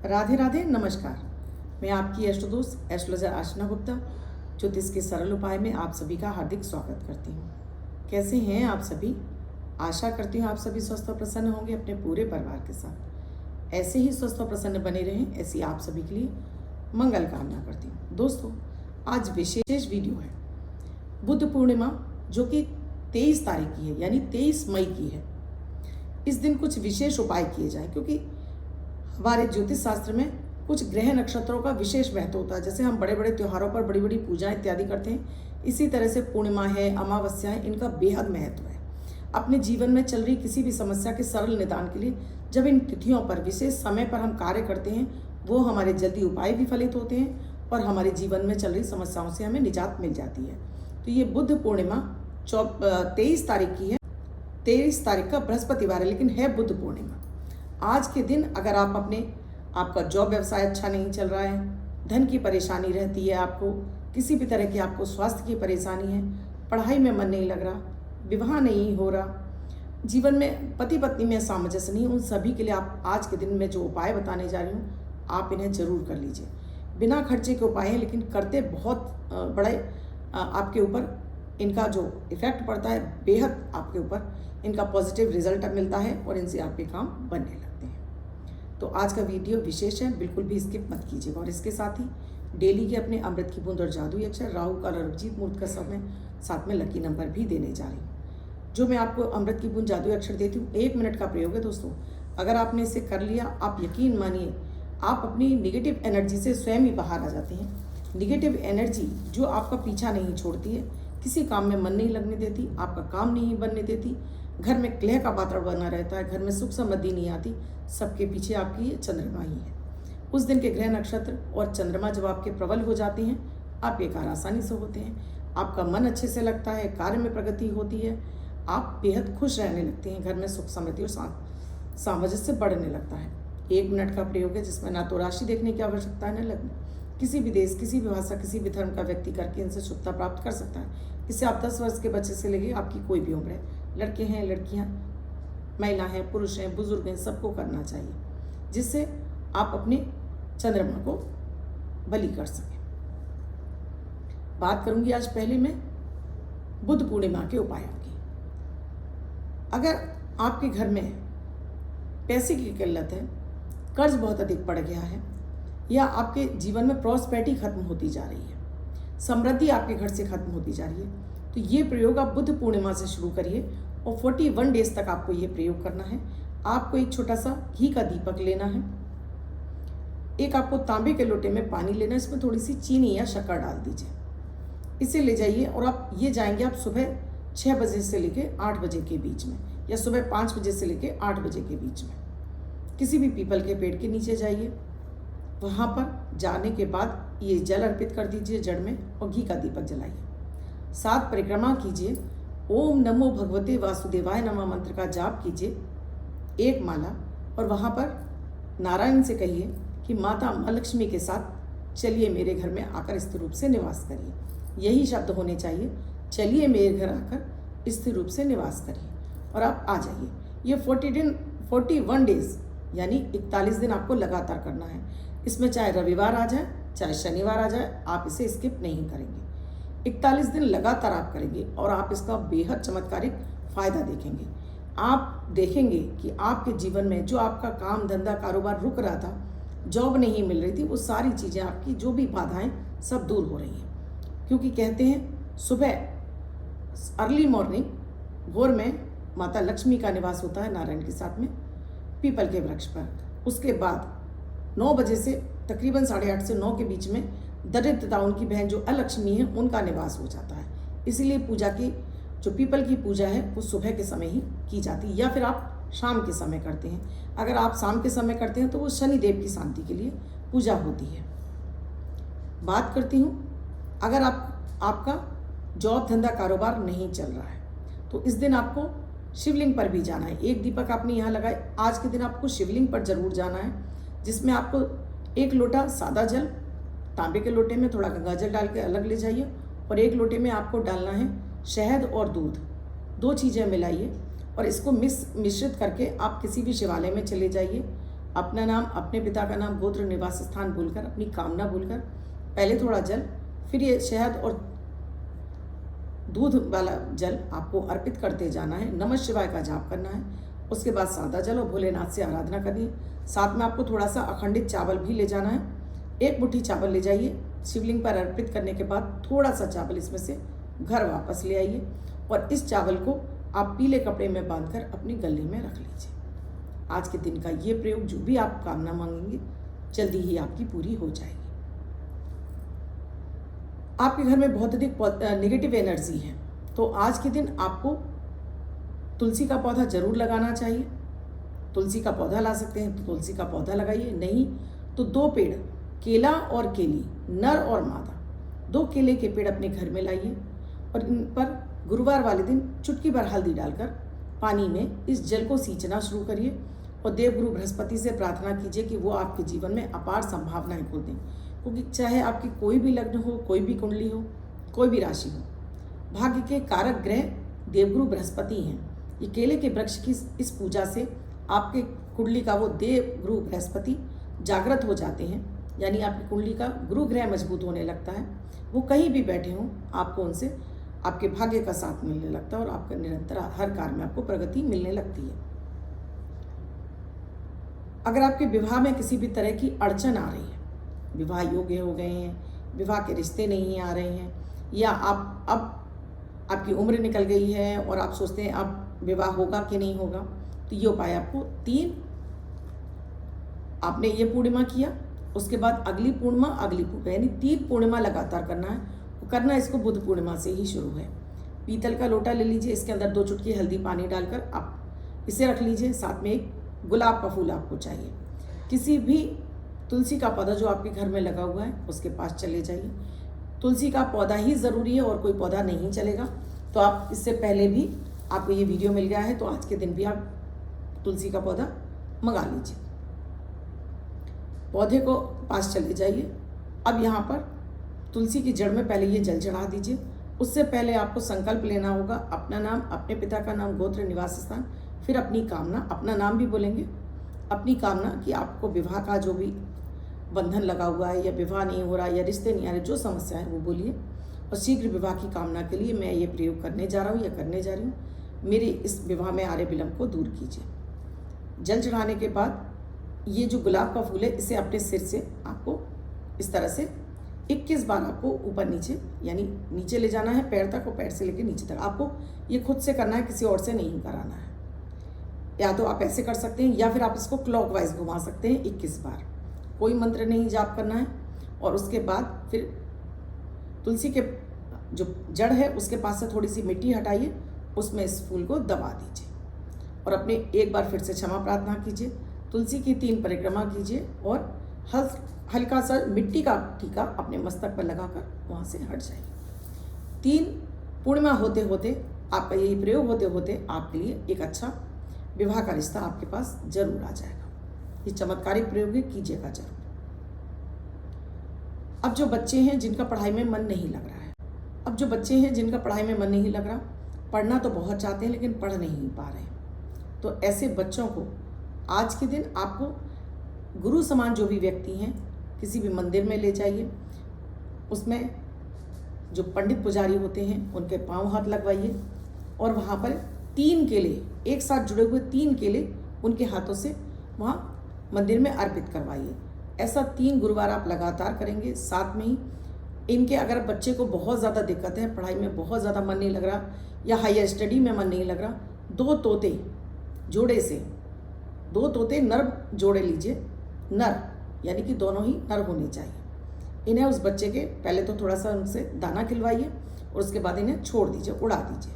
राधे राधे नमस्कार। मैं आपकी अष्ट दोस्त एस्ट्रोलॉजर आशना गुप्ता ज्योतिष के सरल उपाय में आप सभी का हार्दिक स्वागत करती हूँ। कैसे हैं आप सभी? आशा करती हूँ आप सभी स्वस्थ और प्रसन्न होंगे अपने पूरे परिवार के साथ। ऐसे ही स्वस्थ और प्रसन्न बने रहें, ऐसी आप सभी के लिए मंगल कामना करती हूँ। दोस्तों, आज विशेष वीडियो है बुद्ध पूर्णिमा, जो कि 23 तारीख की है, यानी 23 मई की है। इस दिन कुछ विशेष उपाय किए जाएं, क्योंकि हमारे ज्योतिष शास्त्र में कुछ ग्रह नक्षत्रों का विशेष महत्व होता है। जैसे हम बड़े बड़े त्योहारों पर बड़ी बड़ी पूजाएं इत्यादि करते हैं, इसी तरह से पूर्णिमा है, अमावस्या है, इनका बेहद महत्व है। अपने जीवन में चल रही किसी भी समस्या के सरल निदान के लिए जब इन तिथियों पर विशेष समय पर हम कार्य करते हैं, वो हमारे जल्दी उपाय भी फलित होते हैं और हमारे जीवन में चल रही समस्याओं से हमें निजात मिल जाती है। तो ये बुद्ध पूर्णिमा 23 तारीख की है। 23 तारीख का बृहस्पतिवार है, लेकिन है बुद्ध पूर्णिमा। आज के दिन अगर आपका जॉब व्यवसाय अच्छा नहीं चल रहा है, धन की परेशानी रहती है, आपको किसी भी तरह की आपको स्वास्थ्य की परेशानी है, पढ़ाई में मन नहीं लग रहा, विवाह नहीं हो रहा, जीवन में पति पत्नी में सामंजस्य नहीं, उन सभी के लिए आप आज के दिन में जो उपाय बताने जा रही हूँ, आप इन्हें जरूर कर लीजिए। बिना खर्चे के उपाय हैं, लेकिन करते बहुत बड़े आपके ऊपर इनका जो इफेक्ट पड़ता है, बेहद आपके ऊपर इनका पॉजिटिव रिजल्ट मिलता है और इनसे आपके काम बनने लगते हैं। तो आज का वीडियो विशेष है, बिल्कुल भी स्किप मत कीजिएगा। और इसके साथ ही डेली के अपने अमृत की बूंद और जादुई अक्षर, राहु काल और अभिजीत मुहूर्त का समय, साथ में लकी नंबर भी देने जा रही हूँ। जो मैं आपको अमृत की बूंद जादुई अक्षर देती हूँ, 1 मिनट का प्रयोग है दोस्तों। अगर आपने इसे कर लिया, आप यकीन मानिए आप अपनी निगेटिव एनर्जी से स्वयं ही बाहर आ जाते हैं। निगेटिव एनर्जी जो आपका पीछा नहीं छोड़ती है, किसी काम में मन नहीं लगने देती, आपका काम नहीं बनने देती, घर में कलह का वातावरण बना रहता है, घर में सुख समृद्धि नहीं आती, सबके पीछे आपकी ये चंद्रमा ही है। उस दिन के ग्रह नक्षत्र और चंद्रमा जब आपके प्रबल हो जाते हैं, आपके कार्य आसानी से होते हैं, आपका मन अच्छे से लगता है, कार्य में प्रगति होती है, आप बेहद खुश रहने लगते हैं, घर में सुख समृद्धि और सामंजस्य बढ़ने लगता है। 1 मिनट का प्रयोग है, जिसमें ना तो राशि देखने की आवश्यकता है, न लग्न। किसी भी देश, किसी भी भाषा, किसी भी धर्म का व्यक्ति करके इनसे शुभता प्राप्त कर सकता है। इससे आप 10 वर्ष के बच्चे से लेके आपकी कोई भी उम्र है, लड़के हैं, लड़कियां, महिला हैं, पुरुष हैं, बुजुर्ग हैं, सबको करना चाहिए, जिससे आप अपने चंद्रमा को बलि कर सकें। बात करूंगी आज पहले मैं बुद्ध पूर्णिमा के उपायों की। अगर आपके घर में पैसे की किल्लत है, कर्ज बहुत अधिक बढ़ गया है, या आपके जीवन में प्रॉस्पेरिटी खत्म होती जा रही है, समृद्धि आपके घर से खत्म होती जा रही है, तो ये प्रयोग आप बुद्ध पूर्णिमा से शुरू करिए और 41 डेज तक आपको ये प्रयोग करना है। आपको एक छोटा सा घी का दीपक लेना है, एक आपको तांबे के लोटे में पानी लेना है, इसमें थोड़ी सी चीनी या शक्कर डाल दीजिए, इसे ले जाइए और आप ये जाएंगे आप सुबह 6 बजे से लेके 8 बजे के बीच में, या सुबह 5 बजे से लेके 8 बजे के बीच में किसी भी पीपल के पेड़ के नीचे जाइए। वहाँ पर जाने के बाद ये जल अर्पित कर दीजिए जड़ में और घी का दीपक जलाइए। 7 परिक्रमा कीजिए, ओम नमो भगवते वासुदेवाय नमः मंत्र का जाप कीजिए 1 माला, और वहाँ पर नारायण से कहिए कि माता माँ लक्ष्मी के साथ चलिए मेरे घर में आकर स्थिर रूप से निवास करिए। यही शब्द होने चाहिए, चलिए मेरे घर आकर स्थिर रूप से निवास करिए, और आप आ जाइए। ये 41 डेज यानी 41 दिन आपको लगातार करना है। इसमें चाहे रविवार आ जाए, चाहे शनिवार आ जाए, आप इसे स्किप नहीं करेंगे। 41 दिन लगातार आप करेंगे और आप इसका बेहद चमत्कारिक फायदा देखेंगे। आप देखेंगे कि आपके जीवन में जो आपका काम धंधा कारोबार रुक रहा था, जॉब नहीं मिल रही थी, वो सारी चीज़ें आपकी जो भी बाधाएं सब दूर हो रही हैं। क्योंकि कहते हैं सुबह अर्ली मॉर्निंग भोर में माता लक्ष्मी का निवास होता है नारायण के साथ में पीपल के वृक्ष पर। उसके बाद 9 बजे से तकरीबन 8:30 से 9 के बीच में दरिद्रता उनकी बहन जो अलक्ष्मी है उनका निवास हो जाता है। इसीलिए पूजा की जो पीपल की पूजा है वो सुबह के समय ही की जाती है, या फिर आप शाम के समय करते हैं। अगर आप शाम के समय करते हैं तो वो शनि देव की शांति के लिए पूजा होती है। बात करती हूँ, अगर आपका जॉब धंधा कारोबार नहीं चल रहा है तो इस दिन आपको शिवलिंग पर भी जाना है। 1 दीपक आपने यहाँ लगाए, आज के दिन आपको शिवलिंग पर जरूर जाना है, जिसमें आपको 1 लोटा सादा जल, तांबे के लोटे में थोड़ा गंगा जल डाल के अलग ले जाइए, और 1 लोटे में आपको डालना है शहद और दूध, 2 चीज़ें मिलाइए और इसको मिश्रित करके आप किसी भी शिवालय में चले जाइए अपना नाम, अपने पिता का नाम, गोत्र, निवास स्थान बोलकर, अपनी कामना बोलकर पहले थोड़ा जल, फिर ये शहद और दूध वाला जल आपको अर्पित करते जाना है। नमः शिवाय का जाप करना है। उसके बाद सादा जल और भोलेनाथ से आराधना करनी है। साथ में आपको थोड़ा सा अखंडित चावल भी ले जाना है। एक मुट्ठी चावल ले जाइए। शिवलिंग पर अर्पित करने के बाद थोड़ा सा चावल इसमें से घर वापस ले आइए और इस चावल को आप पीले कपड़े में बांधकर अपने गले में रख लीजिए। आज के दिन का ये प्रयोग, जो भी आप कामना मांगेंगे, जल्दी ही आपकी पूरी हो जाएगी। आपके घर में बहुत अधिक नेगेटिव एनर्जी है, तो आज के दिन आपको तुलसी का पौधा जरूर लगाना चाहिए। तुलसी का पौधा ला सकते हैं तो तुलसी का पौधा लगाइए, नहीं तो 2 पेड़, केला और केली, नर और मादा, 2 केले के पेड़ अपने घर में लाइए और इन पर गुरुवार वाले दिन चुटकी भर हल्दी डालकर पानी में इस जल को सींचना शुरू करिए और देवगुरु बृहस्पति से प्रार्थना कीजिए कि वो आपके जीवन में अपार संभावनाएं खोल दें। क्योंकि चाहे आपकी कोई भी लग्न हो, कोई भी कुंडली हो, कोई भी राशि हो, भाग्य के कारक ग्रह देवगुरु बृहस्पति हैं। ये केले के वृक्ष की इस पूजा से आपके कुंडली का वो देवगुरु बृहस्पति जागृत हो जाते हैं, यानी आपकी कुंडली का गुरु ग्रह मजबूत होने लगता है। वो कहीं भी बैठे हों, आपको उनसे आपके भाग्य का साथ मिलने लगता है और आपका निरंतर हर कार्य में आपको प्रगति मिलने लगती है। अगर आपके विवाह में किसी भी तरह की अड़चन आ रही है, विवाह योग्य हो गए हैं, विवाह के रिश्ते नहीं आ रहे हैं, या आप अब आपकी उम्र निकल गई है और आप सोचते हैं अब विवाह होगा कि नहीं होगा, तो ये उपाय आपको 3, आपने ये पूर्णिमा किया, उसके बाद अगली पूर्णिमा, यानी 3 पूर्णिमा लगातार करना है। करना इसको बुध पूर्णिमा से ही शुरू है। पीतल का लोटा ले लीजिए, इसके अंदर 2 चुटकी हल्दी पानी डालकर आप इसे रख लीजिए। साथ में एक गुलाब का फूल आपको चाहिए। किसी भी तुलसी का पौधा जो आपके घर में लगा हुआ है उसके पास चले जाइए। तुलसी का पौधा ही ज़रूरी है और कोई पौधा नहीं चलेगा। तो आप इससे पहले भी आपको ये वीडियो मिल गया है, तो आज के दिन भी आप तुलसी का पौधा मंगा लीजिए। पौधे को पास चले जाइए। अब यहाँ पर तुलसी की जड़ में पहले ये जल चढ़ा दीजिए। उससे पहले आपको संकल्प लेना होगा, अपना नाम, अपने पिता का नाम, गोत्र, निवास स्थान, फिर अपनी कामना, अपना नाम भी बोलेंगे, अपनी कामना कि आपको विवाह का जो भी बंधन लगा हुआ है, या विवाह नहीं हो रहा, या रिश्ते नहीं आ रहे, जो समस्या है वो बोलिए। और शीघ्र विवाह की कामना के लिए मैं ये प्रयोग करने जा रहा हूँ या करने जा रही हूँ, मेरे इस विवाह में आ रहे विलंब को दूर कीजिए। जल चढ़ाने के बाद ये जो गुलाब का फूल है, इसे अपने सिर से आपको इस तरह से 21 बार आपको ऊपर नीचे, यानी नीचे ले जाना है पैर तक और पैर से लेकर नीचे तक। आपको ये खुद से करना है, किसी और से नहीं कराना है। या तो आप ऐसे कर सकते हैं या फिर आप इसको क्लॉकवाइज घुमा सकते हैं 21 बार। कोई मंत्र नहीं जाप करना है। और उसके बाद फिर तुलसी के जो जड़ है उसके पास से थोड़ी सी मिट्टी हटाइए, उसमें इस फूल को दबा दीजिए और अपने एक बार फिर से क्षमा प्रार्थना कीजिए। तुलसी की 3 परिक्रमा कीजिए और हल्का सा मिट्टी का टीका अपने मस्तक पर लगाकर वहाँ से हट जाइए। 3 पूर्णिमा होते होते, आपका यही प्रयोग होते होते आपके लिए एक अच्छा विवाह का रिश्ता आपके पास जरूर आ जाएगा। ये चमत्कारिक प्रयोग कीजिएगा जरूर। अब जो बच्चे हैं जिनका पढ़ाई में मन नहीं लग रहा है, पढ़ना तो बहुत चाहते हैं लेकिन पढ़ नहीं पा रहे हैं, तो ऐसे बच्चों को आज के दिन आपको गुरु समान जो भी व्यक्ति हैं किसी भी मंदिर में ले जाइए। उसमें जो पंडित पुजारी होते हैं उनके पांव हाथ लगवाइए और वहाँ पर 3 केले एक साथ जुड़े हुए 3 केले उनके हाथों से वहाँ मंदिर में अर्पित करवाइए। ऐसा 3 गुरुवार आप लगातार करेंगे। साथ में ही इनके अगर बच्चे को बहुत ज़्यादा दिक्कत है, पढ़ाई में बहुत ज़्यादा मन नहीं लग रहा या हायर स्टडी में मन नहीं लग रहा, 2 तोते जोड़े से 2 तोते नर जोड़े लीजिए, नर यानी कि दोनों ही नर होने चाहिए। इन्हें उस बच्चे के पहले तो थोड़ा सा उनसे दाना खिलवाइए और उसके बाद इन्हें छोड़ दीजिए, उड़ा दीजिए।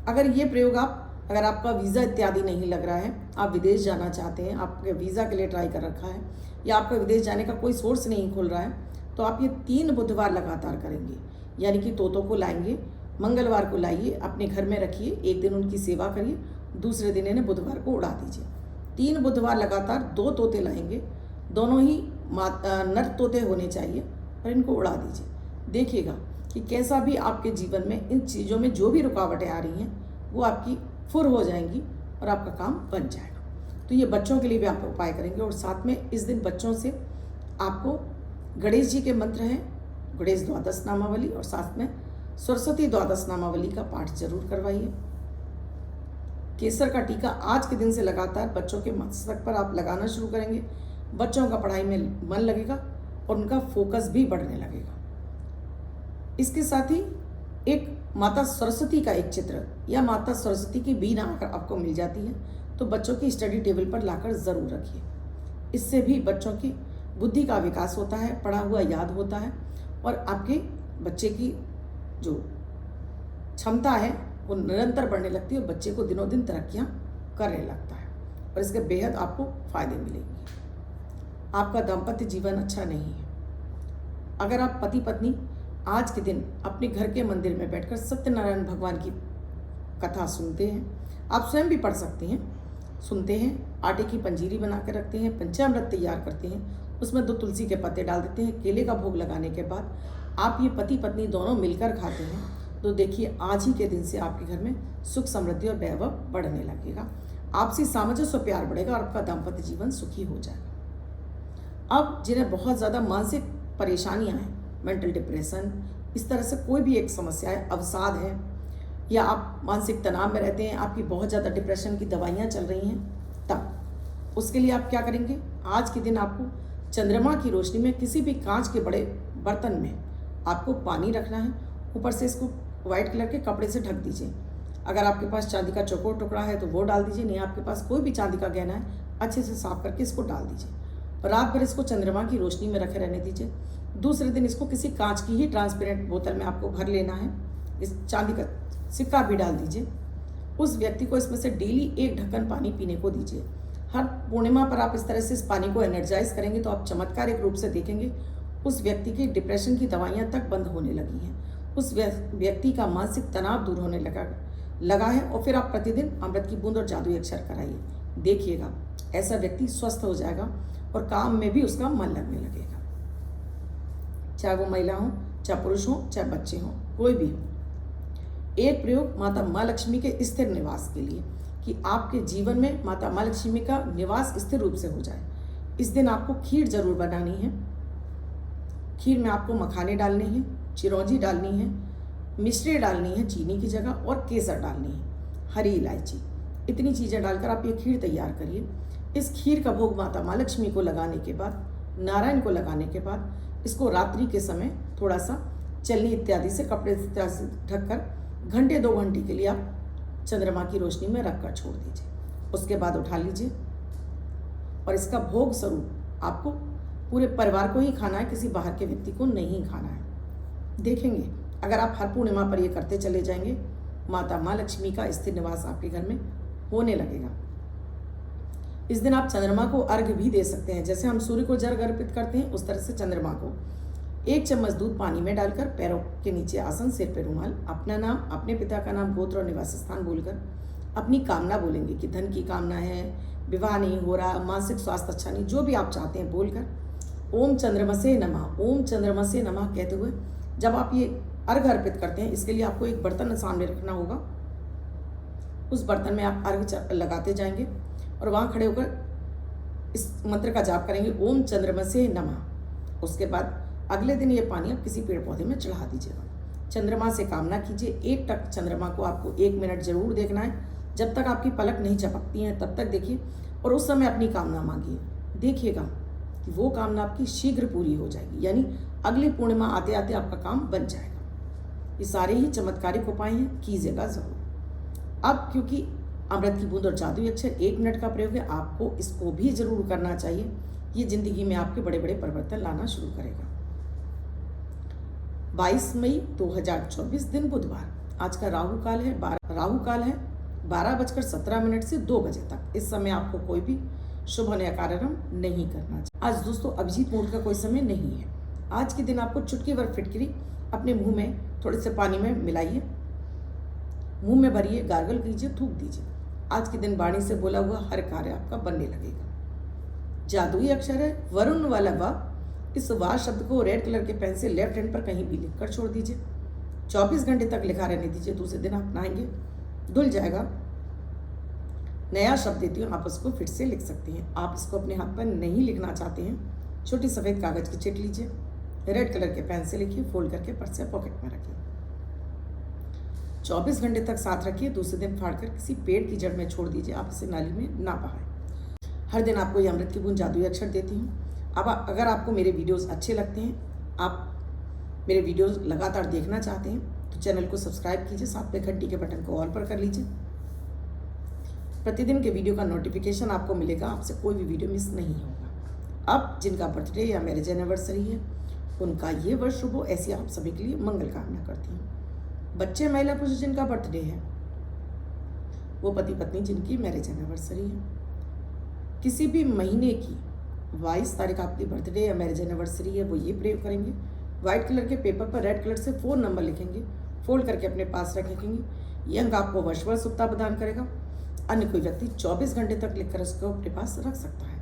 अगर ये प्रयोग अगर आपका वीज़ा इत्यादि नहीं लग रहा है, आप विदेश जाना चाहते हैं, आपके वीज़ा के लिए ट्राई कर रखा है या आपका विदेश जाने का कोई सोर्स नहीं खुल रहा है, तो आप ये 3 बुधवार लगातार करेंगे। यानी कि तोतों को लाएंगे, मंगलवार को लाइए, अपने घर में रखिए, एक दिन उनकी सेवा करिए, दूसरे दिन इन्हें बुधवार को उड़ा दीजिए। 3 बुधवार लगातार 2 तोते लाएंगे, दोनों ही नर तोते होने चाहिए और इनको उड़ा दीजिए। देखिएगा कि कैसा भी आपके जीवन में इन चीज़ों में जो भी रुकावटें आ रही हैं वो आपकी फुर हो जाएंगी और आपका काम बन जाएगा। तो ये बच्चों के लिए भी आप उपाय करेंगे। और साथ में इस दिन बच्चों से आपको गणेश जी के मंत्र हैं, गणेश द्वादश नामावली, और साथ में सरस्वती द्वादश नामावली का पाठ जरूर करवाइए। केसर का टीका आज के दिन से लगातार बच्चों के मस्तक पर आप लगाना शुरू करेंगे। बच्चों का पढ़ाई में मन लगेगा और उनका फोकस भी बढ़ने लगेगा। इसके साथ ही एक माता सरस्वती का एक चित्र या माता सरस्वती की बीना अगर आपको मिल जाती है तो बच्चों की स्टडी टेबल पर लाकर ज़रूर रखिए। इससे भी बच्चों की बुद्धि का विकास होता है, पढ़ा हुआ याद होता है और आपके बच्चे की जो क्षमता है वो निरंतर बढ़ने लगती है और बच्चे को दिनों दिन तरक्कियाँ करने लगता है और इसके बेहद आपको फायदे मिलेंगे। आपका दाम्पत्य जीवन अच्छा नहीं है। अगर आप पति पत्नी आज के दिन अपने घर के मंदिर में बैठकर सत्यनारायण भगवान की कथा सुनते हैं, आप स्वयं भी पढ़ सकते हैं, सुनते हैं, आटे की पंजीरी बना कर रखते हैं, पंचामृत तैयार करते हैं, उसमें 2 तुलसी के पत्ते डाल देते हैं, केले का भोग लगाने के बाद आप ये पति पत्नी दोनों मिलकर खाते हैं, तो देखिए आज ही के दिन से आपके घर में सुख समृद्धि और वैभव बढ़ने लगेगा। आपसी सामंजस्य और प्यार बढ़ेगा और आपका दाम्पत्य जीवन सुखी हो जाएगा। अब जिन्हें बहुत ज़्यादा मानसिक परेशानियां हैं, मेंटल डिप्रेशन, इस तरह से कोई भी एक समस्या है, अवसाद है, या आप मानसिक तनाव में रहते हैं, आपकी बहुत ज़्यादा डिप्रेशन की दवाइयाँ चल रही हैं, तब उसके लिए आप क्या करेंगे, आज के दिन आपको चंद्रमा की रोशनी में किसी भी कांच के बड़े बर्तन में आपको पानी रखना है, ऊपर से इसको वाइट कलर के कपड़े से ढक दीजिए। अगर आपके पास चांदी का चौकोर टुकड़ा है तो वो डाल दीजिए, नहीं आपके पास कोई भी चांदी का गहना है अच्छे से साफ करके इसको डाल दीजिए। रात भर इसको चंद्रमा की रोशनी में रखे रहने दीजिए। दूसरे दिन इसको किसी कांच की ही ट्रांसपेरेंट बोतल में आपको भर लेना है, इस चांदी का सिक्का भी डाल दीजिए। उस व्यक्ति को इसमें से डेली 1 ढक्कन पानी पीने को दीजिए। हर पूर्णिमा पर आप इस तरह से इस पानी को एनर्जाइज करेंगे तो आप चमत्कारिक रूप से देखेंगे उस व्यक्ति की डिप्रेशन की दवाइयाँ तक बंद होने लगी हैं, उस व्यक्ति का मानसिक तनाव दूर होने लगा है। और फिर आप प्रतिदिन अमृत की बूंद और जादुई अक्षर कराइए, देखिएगा ऐसा व्यक्ति स्वस्थ हो जाएगा और काम में भी उसका मन लगने लगेगा। चाहे वो महिला हो, चाहे पुरुष हो, चाहे बच्चे हों, कोई भी हो। एक प्रयोग माता माँ लक्ष्मी के स्थिर निवास के लिए, कि आपके जीवन में माता माँ लक्ष्मी का निवास स्थिर रूप से हो जाए। इस दिन आपको खीर जरूर बनानी है। खीर में आपको मखाने डालने हैं, चिरौंजी डालनी है, मिश्री डालनी है चीनी की जगह, और केसर डालनी है, हरी इलायची, इतनी चीज़ें डालकर आप ये खीर तैयार करिए। इस खीर का भोग माता माँ लक्ष्मी को लगाने के बाद, नारायण को लगाने के बाद, इसको रात्रि के समय थोड़ा सा चलनी इत्यादि से, कपड़े इत्यादि से ढककर घंटे 2 घंटे के लिए आप चंद्रमा की रोशनी में रखकर छोड़ दीजिए। उसके बाद उठा लीजिए और इसका भोग स्वरूप आपको पूरे परिवार को ही खाना है, किसी बाहर के व्यक्ति को नहीं खाना है। देखेंगे अगर आप हर पूर्णिमा पर ये करते चले जाएंगे, माता माँ लक्ष्मी का स्थिर निवास आपके घर में होने लगेगा। इस दिन आप चंद्रमा को अर्घ्य भी दे सकते हैं। जैसे हम सूर्य को जल अर्पित करते हैं, उस तरह से चंद्रमा को 1 चम्मच दूध पानी में डालकर, पैरों के नीचे आसन, सिर पे रुमाल, अपना नाम, अपने पिता का नाम, गोत्र और निवास स्थान बोलकर अपनी कामना बोलेंगे कि धन की कामना है, विवाह नहीं हो रहा, मानसिक स्वास्थ्य अच्छा नहीं, जो भी आप चाहते हैं बोलकर ओम चंद्रमसे नमः, ओम चंद्रमसे नमः कहते हुए जब आप ये अर्घ अर्पित करते हैं, इसके लिए आपको एक बर्तन सामने रखना होगा। उस बर्तन में आप अर्घ लगाते जाएंगे और वहाँ खड़े होकर इस मंत्र का जाप करेंगे, ओम चंद्रमसे नमः। उसके बाद अगले दिन ये पानी आप किसी पेड़ पौधे में चढ़ा दीजिएगा। चंद्रमा से कामना कीजिए। एक टक चंद्रमा को आपको 1 मिनट जरूर देखना है, जब तक आपकी पलक नहीं झपकती हैं तब तक देखिए, और उस समय अपनी कामना मांगिए। देखिएगा कि वो कामना आपकी शीघ्र पूरी हो जाएगी, यानी अगली पूर्णिमा आते आते आपका काम बन जाएगा। ये सारे ही चमत्कारिक उपाय हैं, कीजिएगा जरूर। अब क्योंकि अमृत की बूंद और जादुई अक्षर 1 मिनट का प्रयोग है, आपको इसको भी जरूर करना चाहिए। ये जिंदगी में आपके बड़े बड़े परिवर्तन लाना शुरू करेगा। 22 मई 2024 दिन बुधवार, आज का राहु काल है 12:17 से 2 बजे तक। इस समय आपको कोई भी शुभ होने का कार्यक्रम नहीं करना चाहिए। आज दोस्तों अभिजीत मुहूर्त का कोई समय नहीं है। आज के दिन आपको चुटकी भर फिटकरी अपने मुंह में थोड़े से पानी में मिलाइए, मुंह में भरिए, गार्गल कीजिए, थूक दीजिए। आज के दिन वाणी से बोला हुआ हर कार्य आपका बनने लगेगा। जादुई अक्षर है वरुण वाला वा। इस वा शब्द को रेड कलर के पेन से लेफ्ट हैंड पर कहीं भी लिखकर छोड़ दीजिए। 24 घंटे तक लिखा रहने दीजिए। दूसरे दिन आप नहाएंगे, धुल जाएगा। नया शब्द देती हूँ, आप उसको फिर से लिख सकते हैं। आप इसको अपने हाथ पर नहीं लिखना चाहते हैं, छोटी सफ़ेद कागज़ की चिट लीजिए, रेड कलर के पेन से लिखिए, फोल्ड करके पर्स या पॉकेट में रखिए। 24 घंटे तक साथ रखिए, दूसरे दिन फाड़कर किसी पेड़ की जड़ में छोड़ दीजिए। आप इसे नाली में ना बहाएं। हर दिन आपको ये अमृत की बूंद जादुई अक्षर देती हूँ। अब अगर आपको मेरे वीडियोस अच्छे लगते हैं, आप मेरे वीडियोस लगातार देखना चाहते हैं, तो चैनल को सब्सक्राइब कीजिए, साथ में घंटी के बटन को ऑल पर कर लीजिए। प्रतिदिन के वीडियो का नोटिफिकेशन आपको मिलेगा, आपसे कोई भी वीडियो मिस नहीं होगा। अब जिनका बर्थडे या मैरिज एनिवर्सरी है, उनका ये वर्ष शुभ हो, ऐसी आप सभी के लिए मंगल कामना करती हूँ। बच्चे, महिला, पुरुष जिनका बर्थडे है, वो पति पत्नी जिनकी मैरिज एनिवर्सरी है, किसी भी महीने की 22 तारीख आपकी बर्थडे या मैरिज एनिवर्सरी है, वो ये प्रयोग करेंगे। व्हाइट कलर के पेपर पर रेड कलर से 4 नंबर लिखेंगे, फोल्ड करके अपने पास रखेंगे। ये अंक आपको वर्ष भर सुखता प्रदान करेगा। अन्य कोई व्यक्ति 24 घंटे तक लिखकर इसको अपने पास रख सकता है।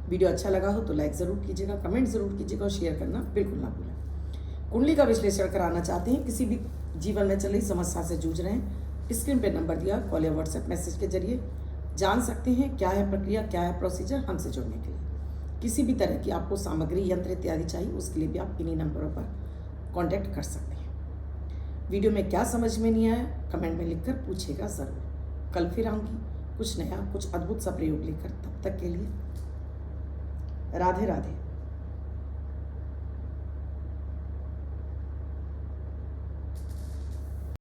वीडियो अच्छा लगा हो तो लाइक ज़रूर कीजिएगा, कमेंट ज़रूर कीजिएगा और शेयर करना बिल्कुल ना भूलें। कुंडली का विश्लेषण कराना चाहते हैं, किसी भी जीवन में चल रही समस्या से जूझ रहे हैं, स्क्रीन पे नंबर दिया, कॉल या व्हाट्सएप मैसेज के जरिए जान सकते हैं क्या है प्रक्रिया, क्या है प्रोसीजर हमसे जुड़ने के लिए। किसी भी तरह की आपको सामग्री, यंत्र इत्यादि चाहिए, उसके लिए भी आप इन्हीं नंबरों पर कॉन्टैक्ट कर सकते हैं। वीडियो में क्या समझ में नहीं आया, कमेंट में लिखकर पूछिएगा ज़रूर। कल फिर आऊँगी कुछ नया, कुछ अद्भुत सा प्रयोग लेकर। तब तक के लिए राधे राधे।